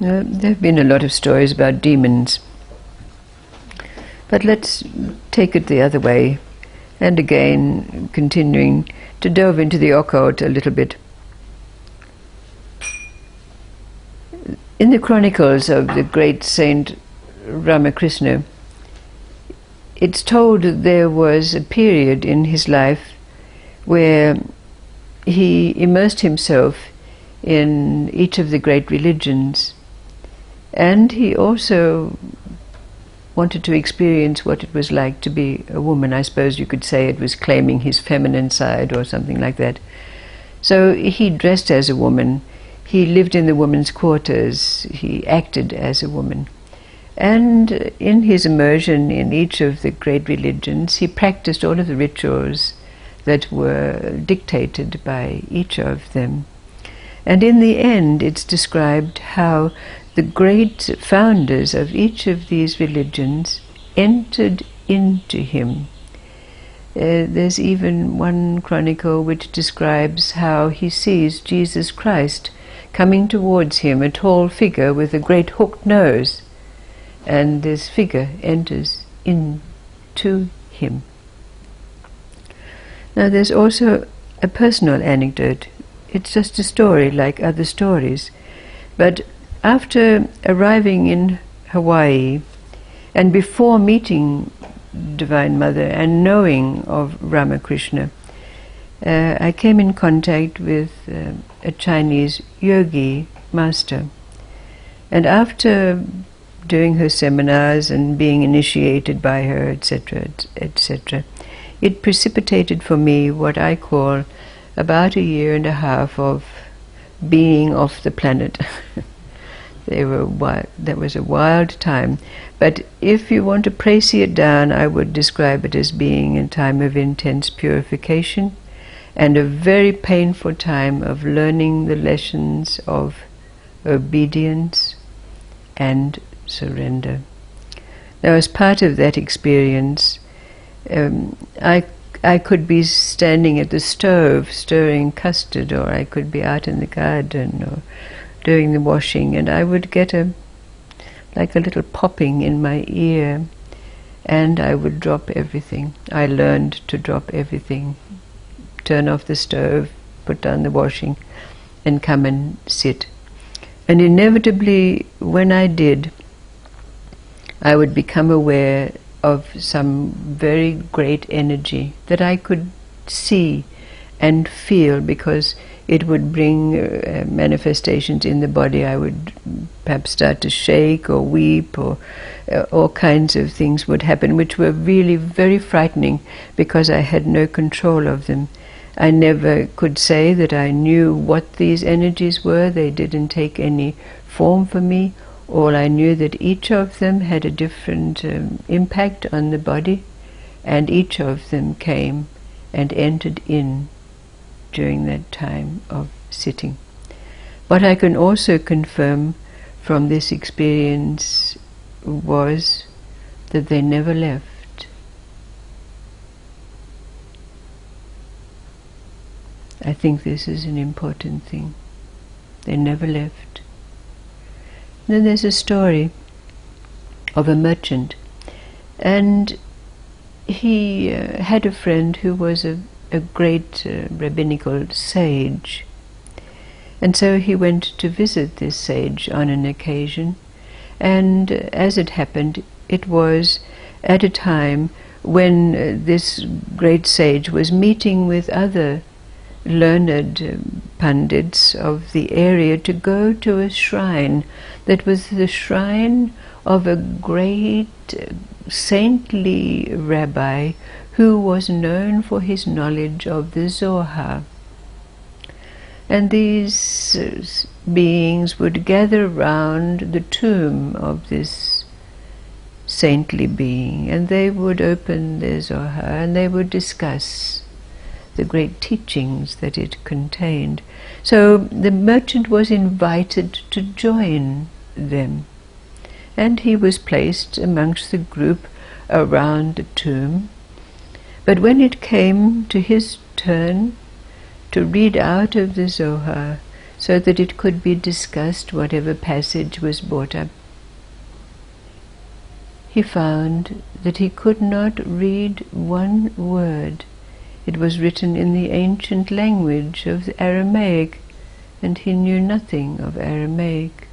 There have been a lot of stories about demons, but let's take it the other way, and again continuing to delve into the occult a little bit. In the chronicles of the great saint Ramakrishna, it's told that there was a period in his life where he immersed himself in each of the great religions, and he also wanted to experience what it was like to be a woman. I suppose you could say it was claiming his feminine side or something like that. So he dressed as a woman, he lived in the women's quarters, he acted as a woman. And in his immersion in each of the great religions, he practiced all of the rituals that were dictated by each of them. And in the end, it's described how the great founders of each of these religions entered into him. There's even one chronicle which describes how he sees Jesus Christ coming towards him, a tall figure with a great hooked nose, and this figure enters into him. Now there's also a personal anecdote. It's just a story like other stories, but after arriving in Hawaii and before meeting Divine Mother and knowing of Ramakrishna, I came in contact with a Chinese yogi master, and after doing her seminars and being initiated by her, etc., etc., it precipitated for me what I call about 1.5 years of being off the planet. That was a wild time, but if you want to précis it down, I would describe it as being a time of intense purification and a very painful time of learning the lessons of obedience and surrender. Now, as part of that experience, I could be standing at the stove stirring custard, or I could be out in the garden or doing the washing, and I would get like a little popping in my ear, and I would drop everything. I learned to drop everything, turn off the stove, put down the washing, and come and sit. And inevitably, when I did, I would become aware of some very great energy that I could see and feel, because it would bring manifestations in the body. I would perhaps start to shake or weep, or all kinds of things would happen, which were really very frightening because I had no control of them. I never could say that I knew what these energies were. They didn't take any form for me. All I knew that each of them had a different impact on the body, and each of them came and entered in during that time of sitting. What I can also confirm from this experience was that they never left. I think this is an important thing. They never left. Then there's a story of a merchant, and he had a friend who was a great rabbinical sage, and so he went to visit this sage on an occasion, and as it happened, it was at a time when this great sage was meeting with other learned pundits of the area to go to a shrine that was the shrine of a great saintly rabbi who was known for his knowledge of the Zohar. And these beings would gather round the tomb of this saintly being, and they would open their Zohar and they would discuss the great teachings that it contained. So the merchant was invited to join them, and he was placed amongst the group around the tomb. But when it came to his turn to read out of the Zohar so that it could be discussed, whatever passage was brought up. He found that he could not read one word. It was written in the ancient language of Aramaic, and he knew nothing of Aramaic,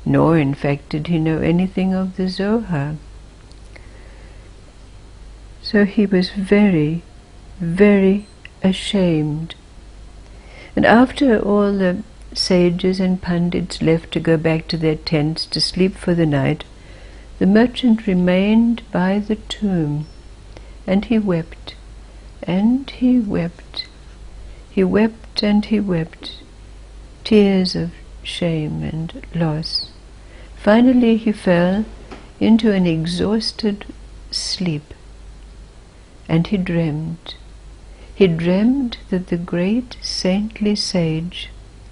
nor in fact did he know anything of the Zohar. So he was very, very ashamed. And after all the sages and pundits left to go back to their tents to sleep for the night, the merchant remained by the tomb, and he wept, and he wept. He wept and he wept, tears of shame and loss. Finally he fell into an exhausted sleep, and he dreamed. He dreamed that the great saintly sage,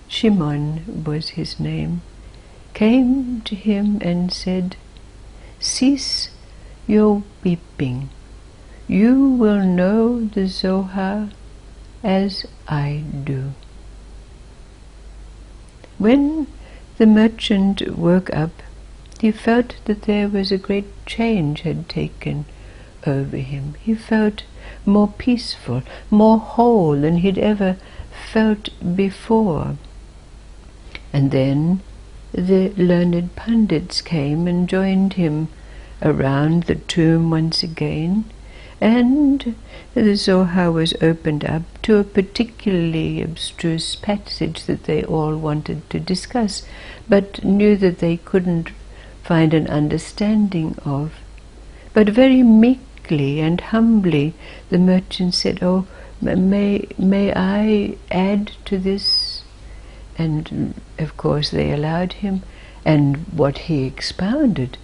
Shimon was his name, came to him and said, "Cease your weeping. You will know the Zohar as I do." When the merchant woke up, he felt that there was a great change had taken over him. He felt more peaceful, more whole than he'd ever felt before. And then the learned pundits came and joined him around the tomb once again, and the Zohar was opened up to a particularly abstruse passage that they all wanted to discuss, but knew that they couldn't find an understanding of. But very meekly and humbly the merchant said, "Oh, may I add to this?" And of course they allowed him, and what he expounded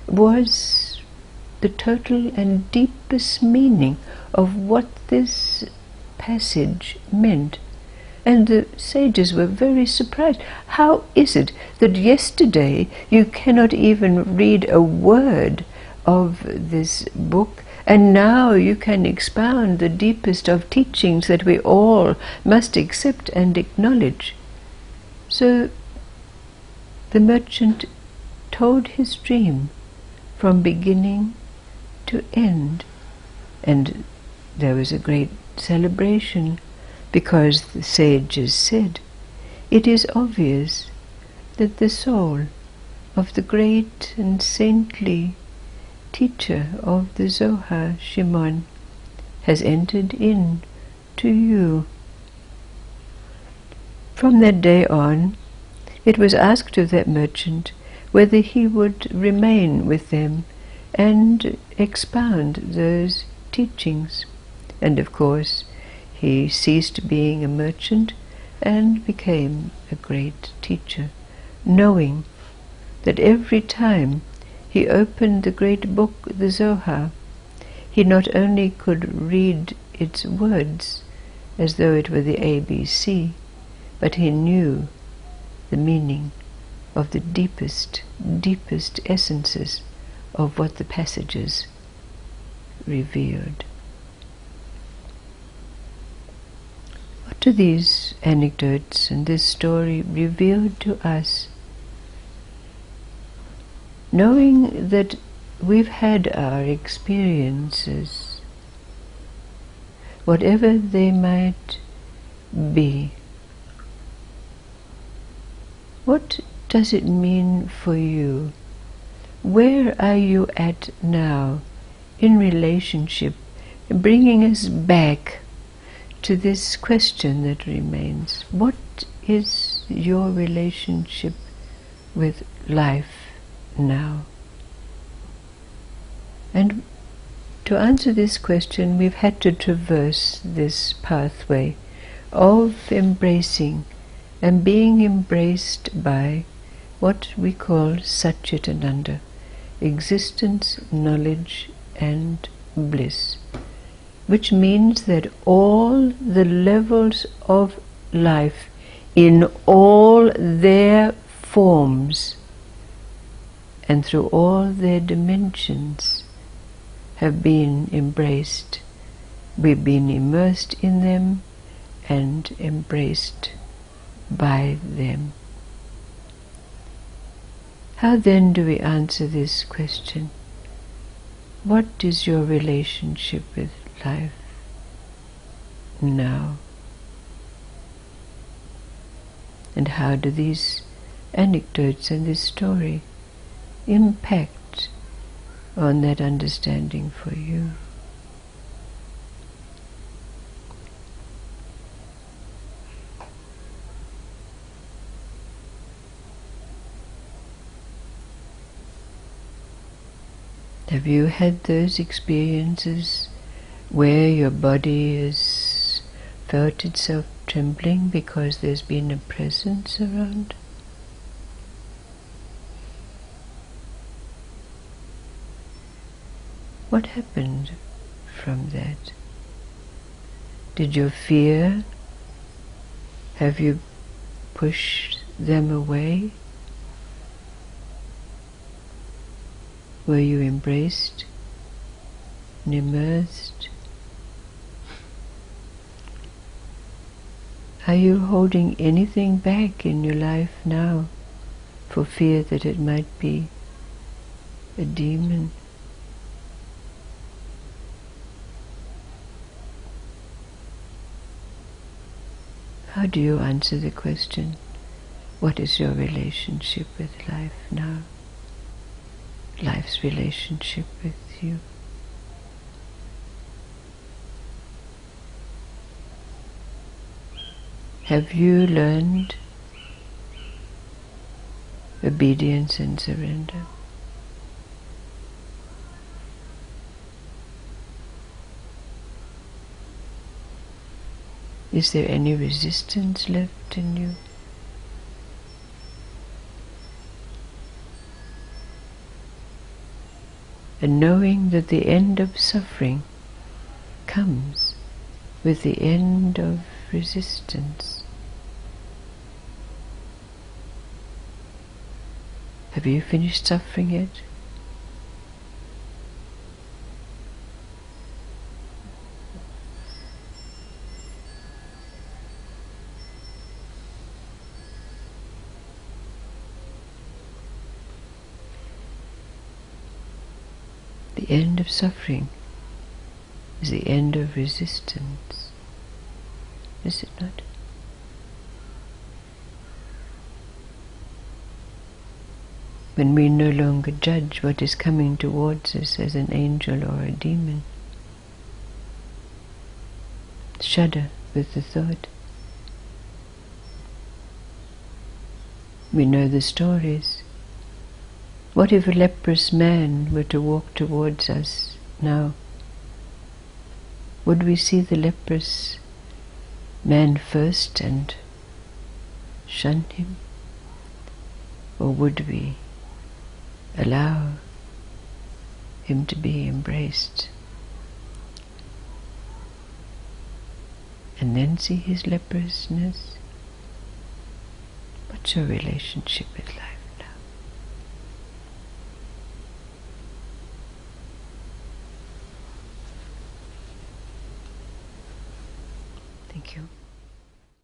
was the total and deepest meaning of what this passage meant. And the sages were very surprised. How is it that yesterday you cannot even read a word of this book, and now you can expound the deepest of teachings that we all must accept and acknowledge? So the merchant told his dream from beginning to end, and there was a great celebration, because the sages said, "It is obvious that the soul of the great and saintly teacher of the Zohar, Shimon, has entered in to you." From that day on, it was asked of that merchant whether he would remain with them and expound those teachings. And of course, he ceased being a merchant and became a great teacher, knowing that every time he opened the great book, the Zohar, he not only could read its words as though it were the ABC, but he knew the meaning of the deepest, deepest essences of what the passages revealed. What do these anecdotes and this story reveal to us? Knowing that we've had our experiences, whatever they might be, what does it mean for you? Where are you at now in relationship, bringing us back to this question that remains? What is your relationship with life now? And to answer this question, we've had to traverse this pathway of embracing and being embraced by what we call Satchitananda, existence, knowledge and bliss, which means that all the levels of life in all their forms and through all their dimensions have been embraced. We've been immersed in them and embraced by them. How then do we answer this question? What is your relationship with life now? And how do these anecdotes and this story impact on that understanding for you? Have you had those experiences where your body has felt itself trembling because there's been a presence around? What happened from that? Did your fear have you pushed them away? Were you embraced and immersed? Are you holding anything back in your life now for fear that it might be a demon? How do you answer the question, what is your relationship with life now? Life's relationship with you. Have you learned obedience and surrender? Is there any resistance left in you? And knowing that the end of suffering comes with the end of resistance. Have you finished suffering yet? The end of suffering is the end of resistance, is it not? When we no longer judge what is coming towards us as an angel or a demon, shudder with the thought. We know the stories. What if a leprous man were to walk towards us now? Would we see the leprous man first and shun him? Or would we allow him to be embraced and then see his leprousness? What's your relationship with life?